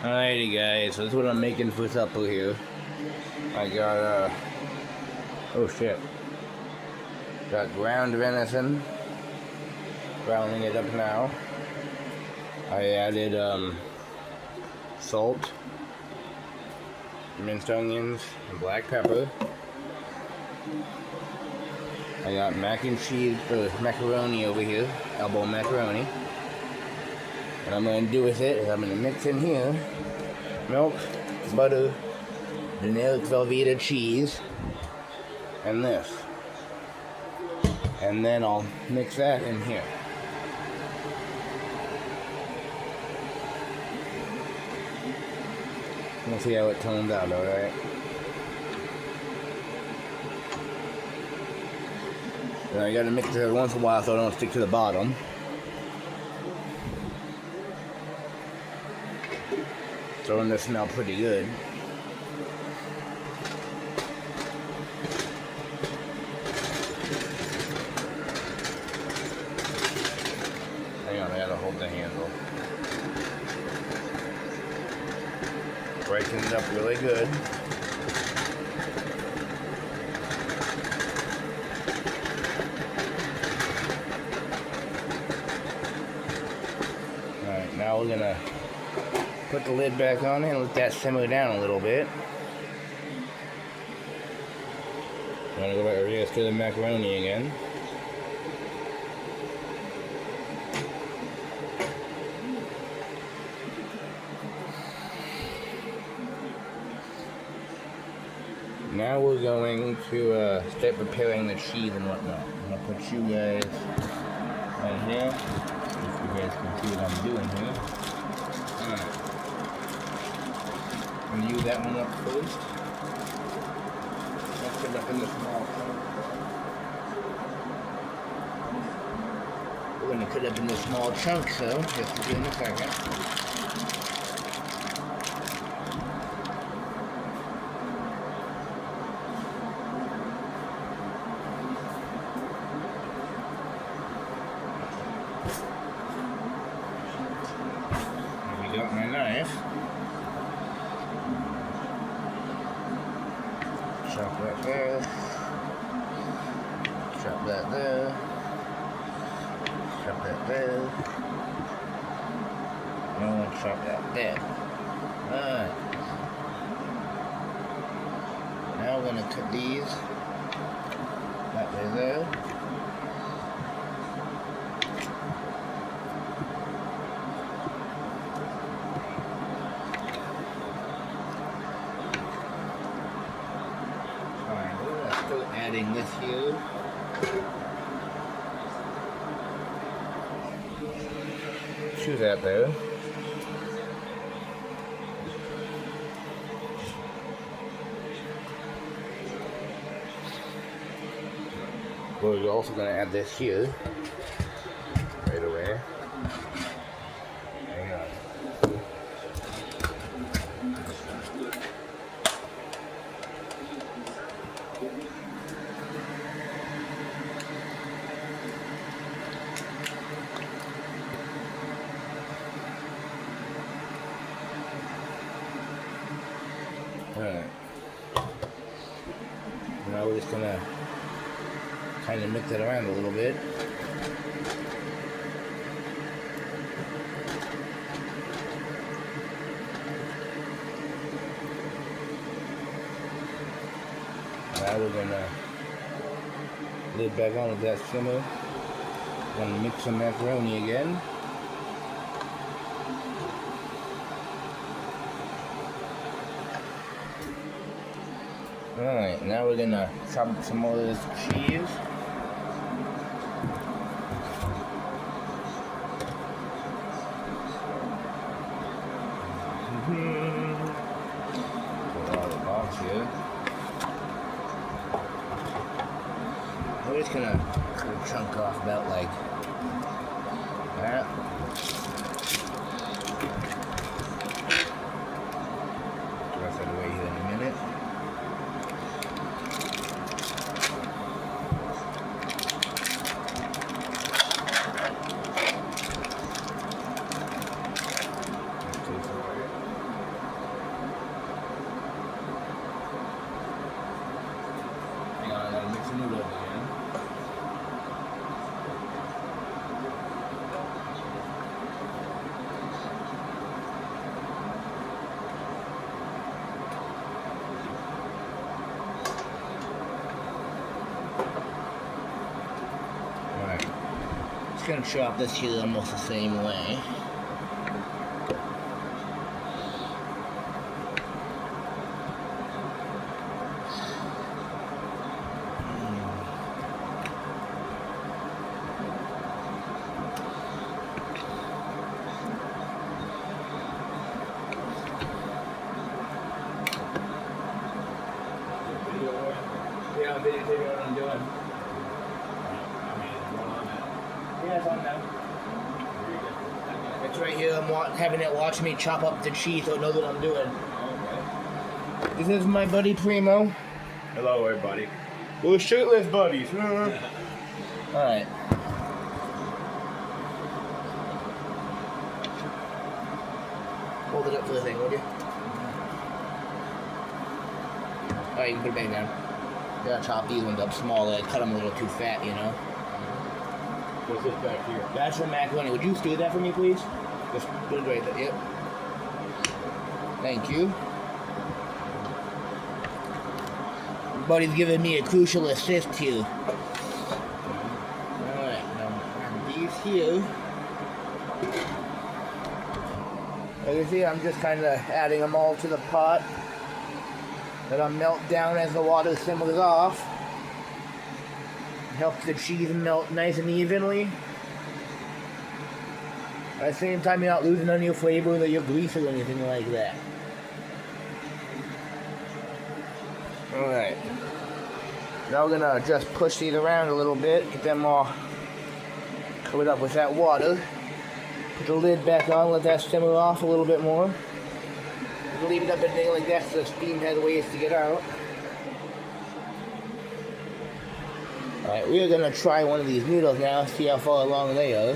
Alrighty guys, so this is what I'm making for supper here. I got oh shit. Got ground venison. Browning it up now. I added salt, minced onions, and black pepper. I got mac and cheese, macaroni over here, elbow macaroni. What I'm going to do with it is I'm going to mix in here milk, butter, vanilla Velveeta cheese, and this. And then I'll mix that in here. We'll see how it turns out, alright? Now you gotta mix it every once in a while so it don't stick to the bottom. Starting to smell pretty good. Hang on, I gotta hold the handle. Breaking it up really good. Alright, now we're gonna put the lid back on and let that simmer down a little bit. I'm gonna go back and stir the macaroni again. Now we're going to start preparing the cheese and whatnot. I'm gonna put you guys right here, if you guys can see what I'm doing here. Alright. I'm gonna use that one up first. Let's put it up in the small chunk. We're gonna cut it up in the small chunks though, just to do in a second. Got my knife. Chop that there. Chop that there. Chop that there. And I'm gonna chop that there. Alright. Now we're gonna cut these that way there. Adding this here. Choose that there. We're also going to add this here right away. Hang on. Alright. Now we're just gonna kind of mix it around a little bit. Now we're gonna lid back on with that simmer. Gonna mix some macaroni again. Alright, now we're gonna chop up some more of this cheese. Put all the box here. We're just gonna cut a chunk off about like that. The rest of the way here in a minute. just gonna chop this here almost the same way. Yeah, videotape what I'm doing. Yeah, it's on now. It's right here. I'm having it watch me chop up the cheese so it knows what I'm doing. Okay. This is my buddy Primo. Hello, everybody. We're shirtless buddies. Alright. Hold it up for the thing, would you? Alright, you can put it back down. You gotta chop these ones up smaller. I cut them a little too fat, you know? What's this back here? That's the macaroni. Would you do that for me, please? Just put it right there. Yep. Thank you. Buddy's giving me a crucial assist here. Alright, now grab these here. As you see, I'm just kind of adding them all to the pot. Let them melt down as the water simmers off. Helps the cheese melt nice and evenly. At the same time, you're not losing any of your flavor or your grease or anything like that. Alright. Now we're gonna just push these around a little bit, get them all covered up with that water. Put the lid back on, let that simmer off a little bit more. Leave it up and thing like that so the steam has ways to get out. Alright, we're gonna try one of these noodles now, see how far along they are.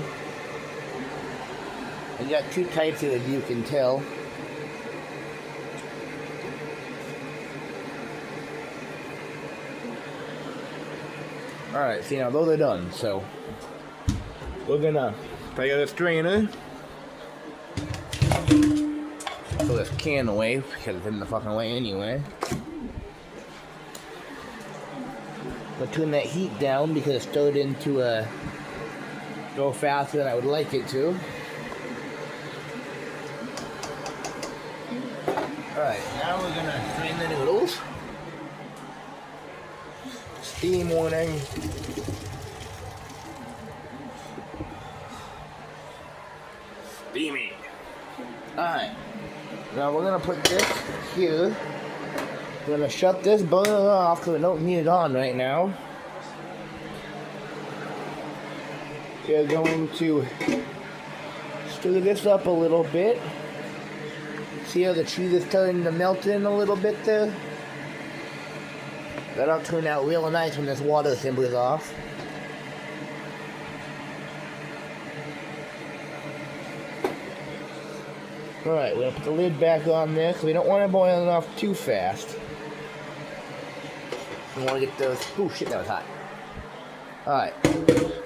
We got two types here, as you can tell. Alright, see now those are done, so we're gonna take out a strainer. Throw this can away because it's in the fucking way anyway. But turn that heat down because it's starting to go faster than I would like it to. Alright, now we're gonna strain the noodles. Steam warning. Steaming. Alright. Now we're gonna put this here. We're gonna shut this burner off because we don't need it on right now. We're going to stir this up a little bit. See how the cheese is starting to melt in a little bit there? That'll turn out real nice when this water simmers off. Alright, we're going to put the lid back on this because we don't want it boiling off too fast. We want to get those... Ooh, shit, that was hot. Alright,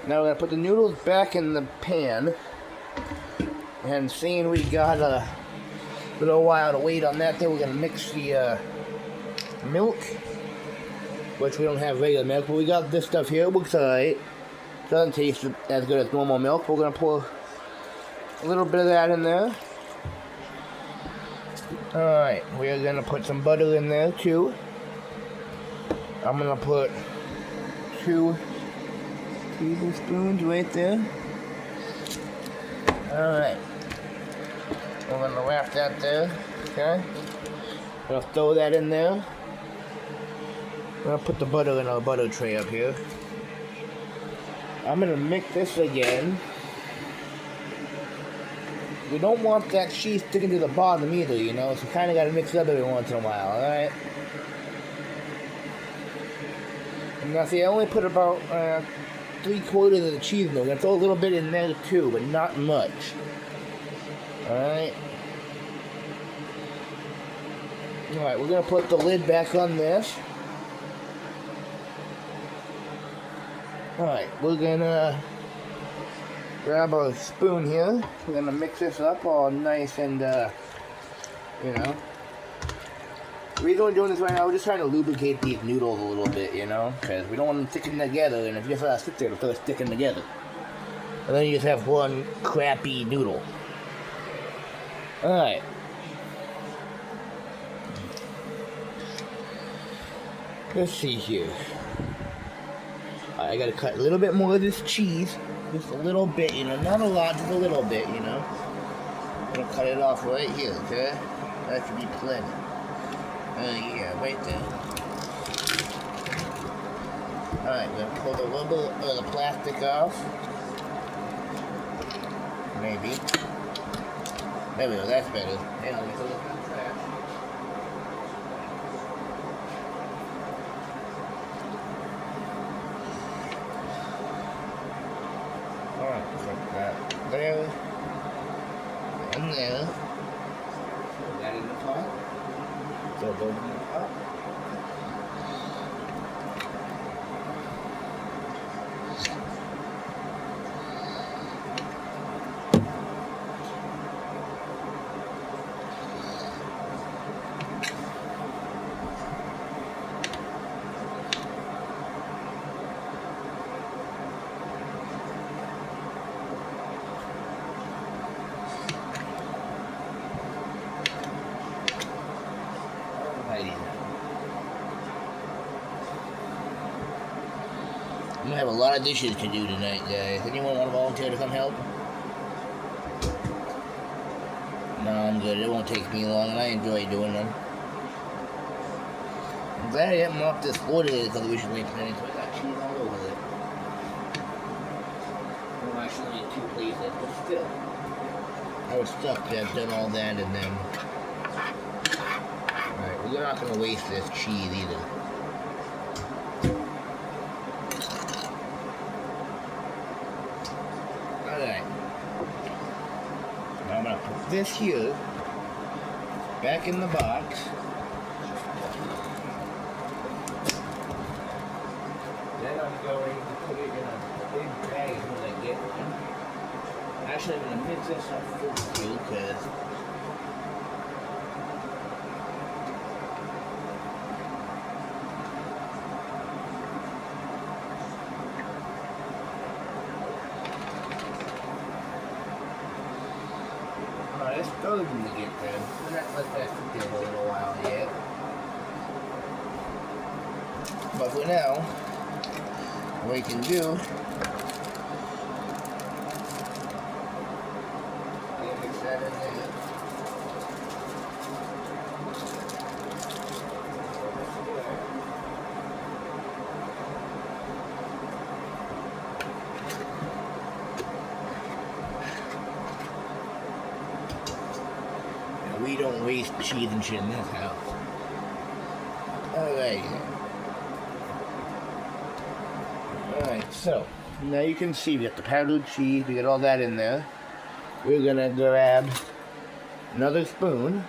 now we're going to put the noodles back in the pan. And seeing we got a little while to wait on that, then we're going to mix the milk. Which we don't have regular milk, but we got this stuff here. It looks alright. Doesn't taste as good as normal milk. We're going to pour a little bit of that in there. Alright, we're going to put some butter in there too. I'm going to put 2 tablespoons right there. Alright. We're going to wrap that there. Okay. I'm going to throw that in there. I'm going to put the butter in our butter tray up here. I'm going to mix this again. We don't want that cheese sticking to the bottom either, you know, so kind of got to mix it up every once in a while, alright? Now see, I only put about 3/4 of the cheese milk. I'm going to throw a little bit in there too, but not much. Alright? Alright, we're going to put the lid back on this. Alright, we're going to grab a spoon here. We're going to mix this up all nice and, you know. The reason we're doing this right now, we're just trying to lubricate these noodles a little bit, you know. Because we don't want them sticking together, and if you just let it sit there, it'll start sticking together. And then you just have one crappy noodle. Alright. Let's see here. I gotta cut a little bit more of this cheese. Just a little bit, you know, not a lot, just a little bit, you know. I'm gonna cut it off right here, okay? That should be plenty. Yeah, right there. Alright, we're gonna pull the rubber or the plastic off. Maybe. There we go, that's better. Hang on, let me pull it back. Alright, put that there. And there. Put that in the pot. So go in the pot. I'm gonna have a lot of dishes to do tonight, guys. Anyone want to volunteer to come help? No, I'm good. It won't take me long, and I enjoy doing them. I'm glad I didn't mop this floor today because we should make planning, so I got cheese all over it. I'm actually in two places, but still. I was stuck to have done all that, and then... Alright, we're not gonna waste this cheese either. Alright. Now I'm gonna put this here back in the box. Then I'm going to put it in a big bag when I get one. Actually, I'm gonna mix this up for you because it's starting to get good. We're not let that sit there for a little while yet. But for now, what we can do, mix that in there. We don't waste cheese and shit in this house. Alright, so now you can see we got the powdered cheese, we got all that in there. We're gonna grab another spoon.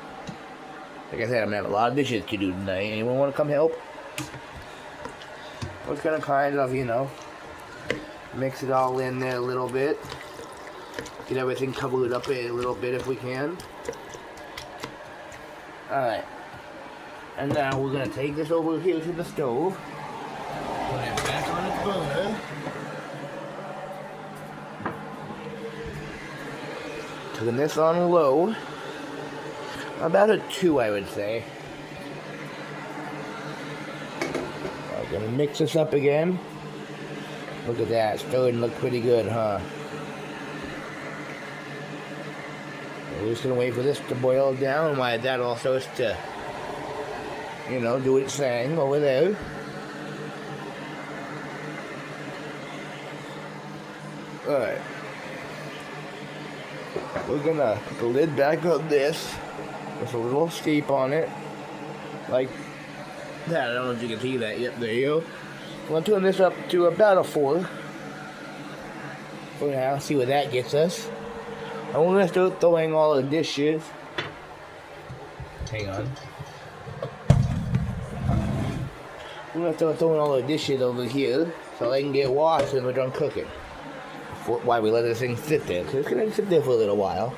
Like I said, I'm gonna have a lot of dishes to do tonight. Anyone wanna come help? We're gonna kind of, you know, mix it all in there a little bit. Get everything covered up a little bit if we can. Alright, and now we're going to take this over here to the stove, put it back on its burner, turn this on low, about a 2 I would say. I'm going to mix this up again. Look at that, it's starting to look pretty good, huh? We're just gonna wait for this to boil down while that also is to, you know, do its thing over there. Alright. We're gonna put the lid back on this with a little escape on it. Like that. I don't know if you can see that. Yep, there you go. I'm gonna turn this up to about a 4. For now, see what that gets us. And we're gonna start throwing all the dishes. Hang on. We're gonna start throwing all the dishes over here so they can get washed when we're done cooking. Why we let this thing sit there? Because it's gonna sit there for a little while.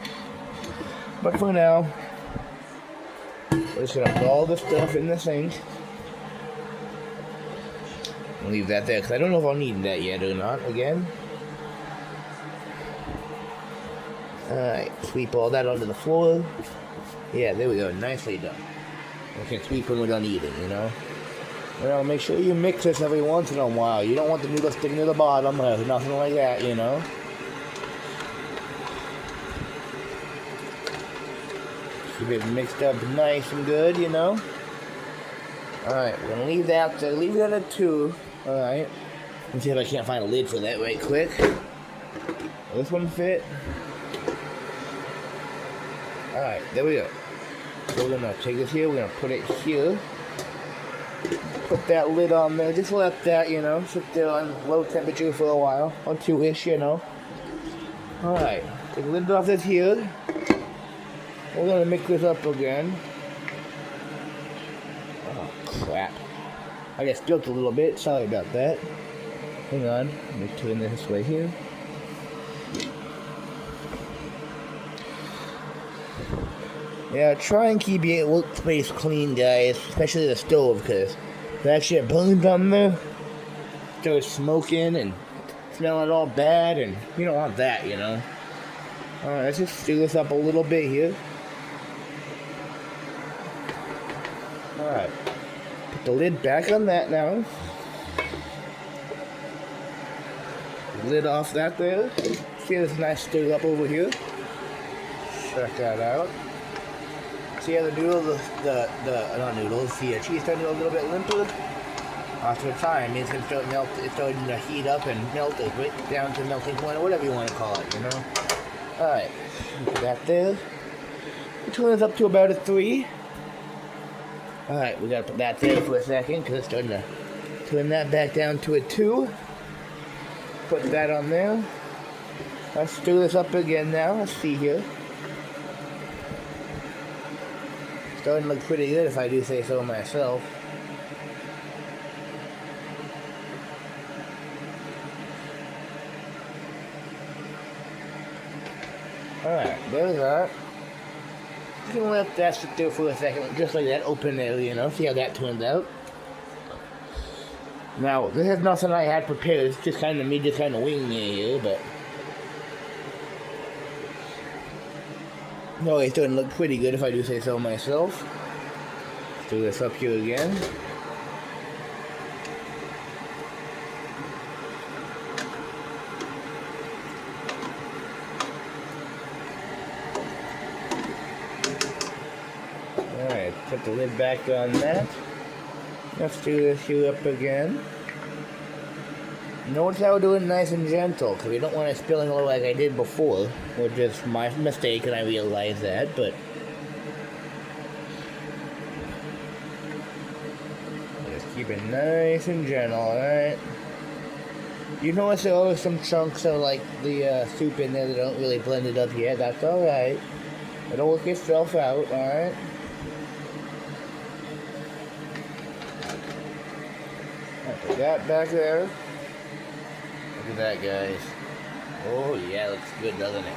But for now, we're just gonna put all the stuff in the sink. I'll leave that there because I don't know if I'll need that yet or not again. Alright, sweep all that onto the floor. Yeah, there we go, nicely done. We can sweep when we're done eating, you know? Well, make sure you mix this every once in a while. You don't want the noodles sticking to the bottom or nothing like that, you know? Keep it mixed up nice and good, you know? Alright, we're gonna leave that there. Leave that at 2. Alright. Let's see if I can't find a lid for that right quick. Will this one fit? Alright, there we go. So we're gonna take this here, we're gonna put it here. Put that lid on there, just let that, you know, sit there on low temperature for a while, or 2-ish, you know. Alright, take the lid off this here. We're gonna mix this up again. Oh, crap. I got spilt a little bit, sorry about that. Hang on, let me turn this way here. Yeah, try and keep your workspace clean, guys, especially the stove, because if that shit burns on there, starts smoking and smelling all bad, and you don't want that, you know. Alright, let's just stir this up a little bit here. Alright, put the lid back on that now. Lid off that there. See this nice stir up over here. Check that out. See how the noodles, not noodles, the cheese starting to get a little bit limper? After time, it's going to start melt. It's starting to heat up and melt it right down to melting point, or whatever you want to call it, you know? Alright, put that there. We turn this up to about a 3. Alright, we gotta put that there for a second, because it's starting to turn that back down to a 2. Put that on there. Let's stir this up again now. Let's see here. Starting to look pretty good if I do say so myself. Alright, there's that. Just gonna let that sit there for a second, just like that, open there, you know, see how that turns out. Now, this is nothing I had prepared, it's just kind of me just kind of winging it here, but... No, it's starting to look pretty good if I do say so myself. Let's do this up here again. Alright, put the lid back on that. Let's do this here up again. Notice how we're doing nice and gentle, because we don't want it spilling all like I did before, which is my mistake, and I realize that, but... Just keep it nice and gentle, alright? You notice there are some chunks of, like, the soup in there that don't really blend it up yet, that's alright. It'll work itself out, alright? Put that back there. Look at that, guys. Oh, yeah, looks good, doesn't it?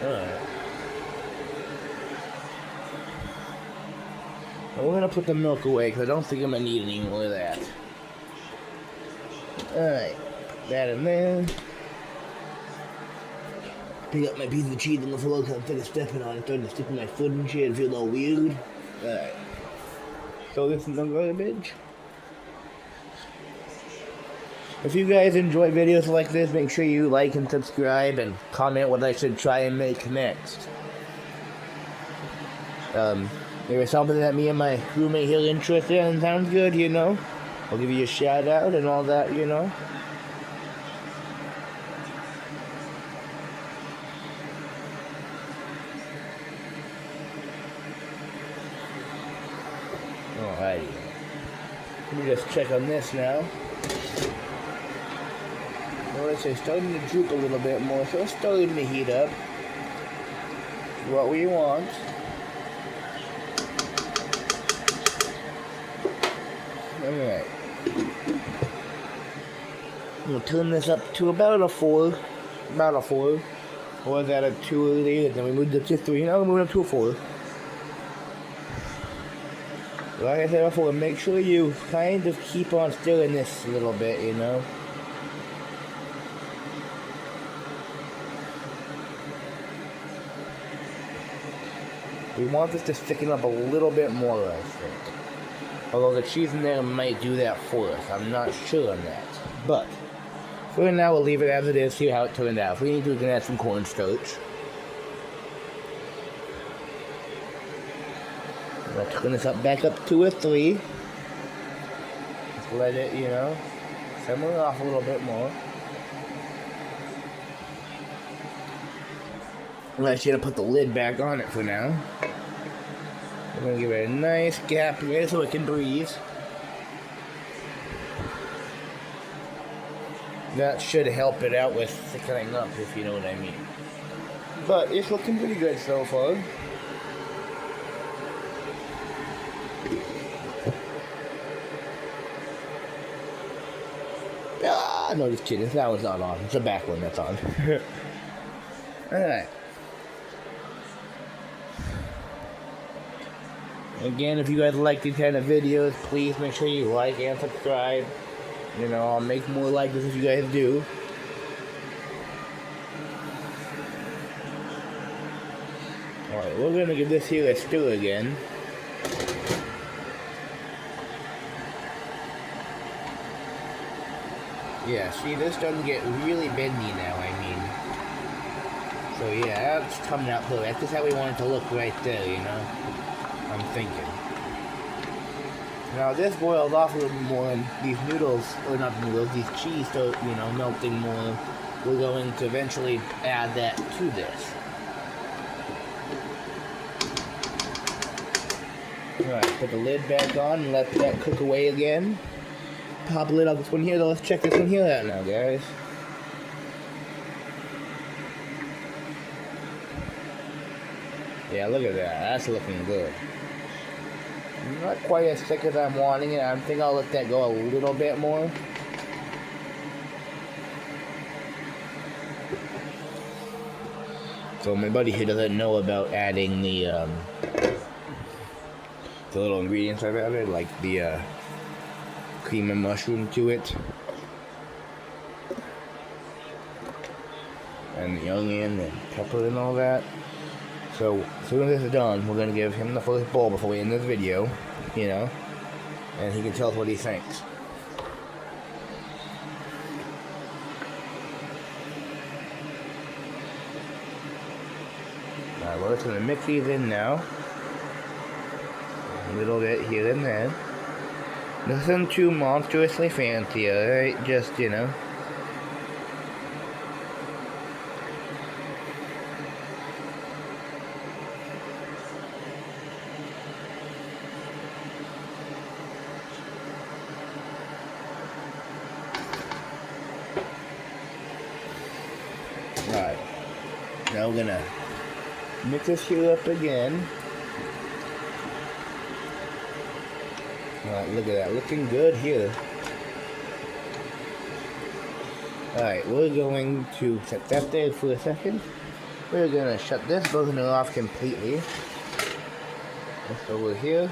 Alright. Well, we're gonna put the milk away, because I don't think I'm gonna need any more of that. Alright. Put that in there. Pick up my piece of cheese on the floor, because I'm starting to stepping on it, starting to stick in my foot and shit, and feel all weird. Alright. Throw this in the garbage. If you guys enjoy videos like this, make sure you like and subscribe and comment what I should try and make next. There is something that me and my roommate here are interested in and sounds good, you know. I'll give you a shout out and all that, you know. Alrighty. Let me just check on this now. Notice it's starting to droop a little bit more, so it's starting to heat up. What we want. Alright. We'll turn this up to about a 4. About a 4. Was that a 2 earlier? Then we moved up to 3. Now we're moving up to a 4. Like I said before, make sure you kind of keep on stirring this a little bit, you know. We want this to thicken up a little bit more, I think. Although the cheese in there might do that for us. I'm not sure on that. But for now, we'll leave it as it is, see how it turned out. If we need to, we can add some cornstarch. Let's turn this up back up to a 3. Just let it, simmer off a little bit more. Let's just put the lid back on it for now. We're going to give it a nice gap here so it can breathe. That should help it out with thickening up, if you know what I mean. But it's looking pretty good so far. Ah, no, just kidding. That one's not on. It's the back one that's on. Alright. Again, if you guys like these kind of videos, please make sure you like and subscribe. I'll make more like this if you guys do. Alright, we're gonna give this here a stir again. Yeah, see, this doesn't get really bendy now, So yeah, that's coming out good. That's just how we want it to look right there, I'm thinking. Now this boils off a little bit more, and these noodles, or not noodles, these cheese start, melting more. We're going to eventually add that to this. Alright, put the lid back on and let that cook away again. Pop the lid off this one here, though. Let's check this one here out now, guys. Yeah, look at that. That's looking good. Not quite as thick as I'm wanting it. I think I'll let that go a little bit more. So my buddy here doesn't know about adding the little ingredients I've added, like the cream and mushroom to it, and the onion and pepper and all that. So as soon as this is done, we're gonna give him the first bowl before we end this video, and he can tell us what he thinks. Alright, we're just gonna mix these in now. A little bit here and there. Nothing too monstrously fancy, alright? Just, Alright. Now we're gonna mix this here up again. Alright, look at that. Looking good here. Alright, we're going to set that there for a second. We're gonna shut this burner off completely. This over here.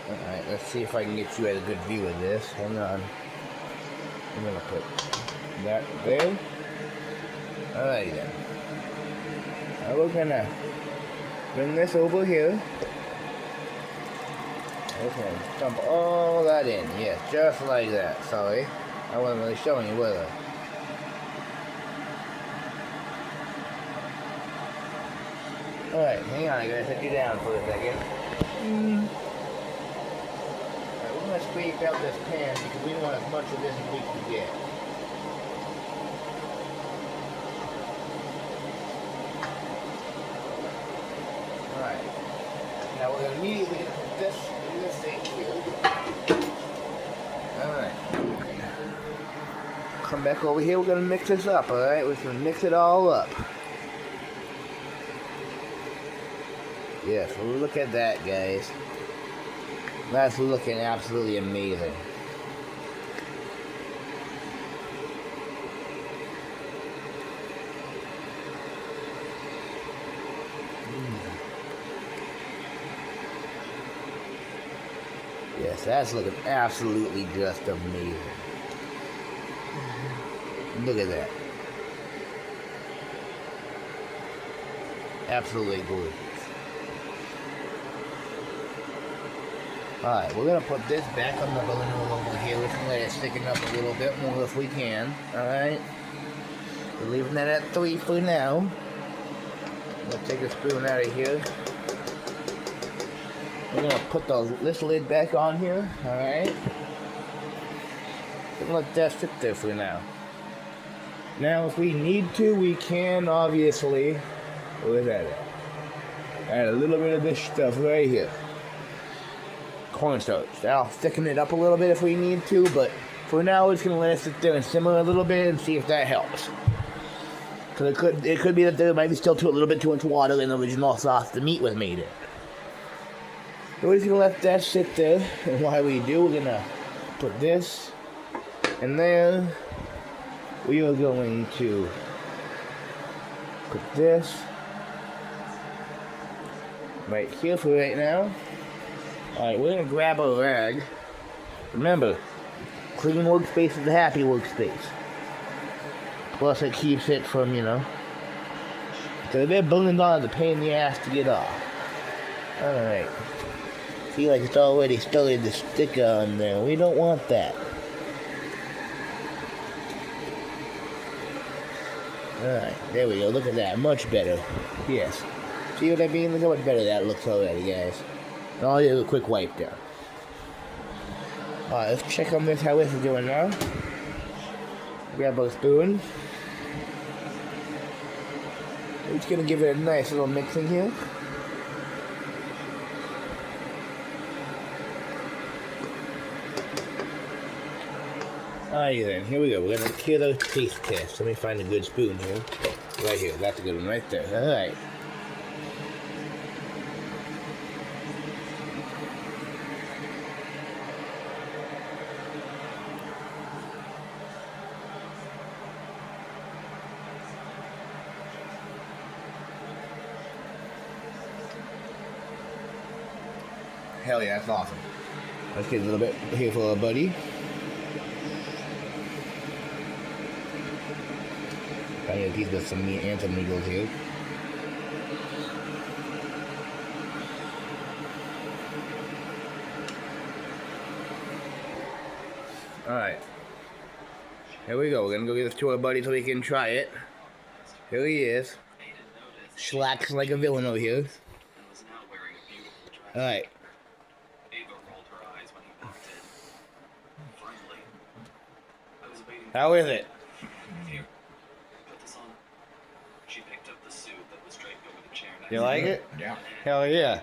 Alright, let's see if I can get you at a good view of this. Hang on. I'm gonna put that there. Alright then. Now we're gonna bring this over here. Okay, dump all that in. Yes, just like that. Sorry. I wasn't really showing you, was I? Alright, hang on, I gotta set you down for a second. Alright, we're gonna scrape out this pan because we want as much of this as we can get. Alright. Now we're gonna immediately put this thing here. Alright. Come back over here, we're gonna mix this up, alright? We're gonna mix it all up. Yes, look at that, guys. That's looking absolutely amazing. Yes, that's looking absolutely just amazing. Look at that. Absolutely gorgeous. Alright, we're gonna put this back on the balloon over here. We're gonna let it thicken up a little bit more if we can. Alright? We're leaving that at 3 for now. Let's take a spoon out of here. We're gonna put this lid back on here. Alright? We're gonna let that sit there for now. Now, if we need to, we can obviously. Look at it. Add a little bit of this stuff right here. Cornstarch. That'll thicken it up a little bit if we need to, but for now, we're just gonna let it sit there and simmer a little bit and see if that helps. Because it could be that there might be still a little bit too much water in the original sauce the meat was made in. So we're just gonna let that sit there, and while we do, we're gonna put this in there. We are going to put this right here for right now. Alright, we're gonna grab a rag. Remember, clean workspace is a happy workspace. Plus it keeps it from, because they're balloons on is a pain in the ass to get off. Alright. See, like it's already started to stick on there. We don't want that. Alright, there we go. Look at that. Much better. Yes. See what I mean? Look how much better that looks already, guys. And I'll do a quick wipe down. Alright, let's check on this, how this is doing now. Grab a spoon. We're just gonna give it a nice little mix in here. Alright then, here we go. We're gonna clear those taste tests. Let me find a good spoon here. Right here, that's a good one right there. Alright. Hell yeah, that's awesome. Let's get a little bit here for our buddy. I need a piece of some meat and some noodles here. Alright. Here we go. We're gonna go get this to our buddy so we can try it. Here he is. Slacks like a villain over here. Alright. How is it? You like it? Yeah. Hell yeah.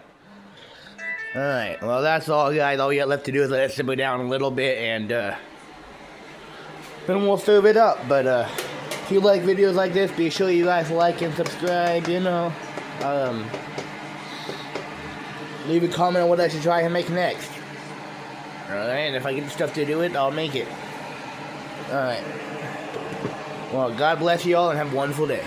Alright, well that's all guys. All we got left to do is let it simmer down a little bit and then we'll serve it up. But if you like videos like this, be sure you guys like and subscribe, leave a comment on what I should try and make next. Alright, and if I get the stuff to do it, I'll make it. Alright. Well, God bless you all and have a wonderful day.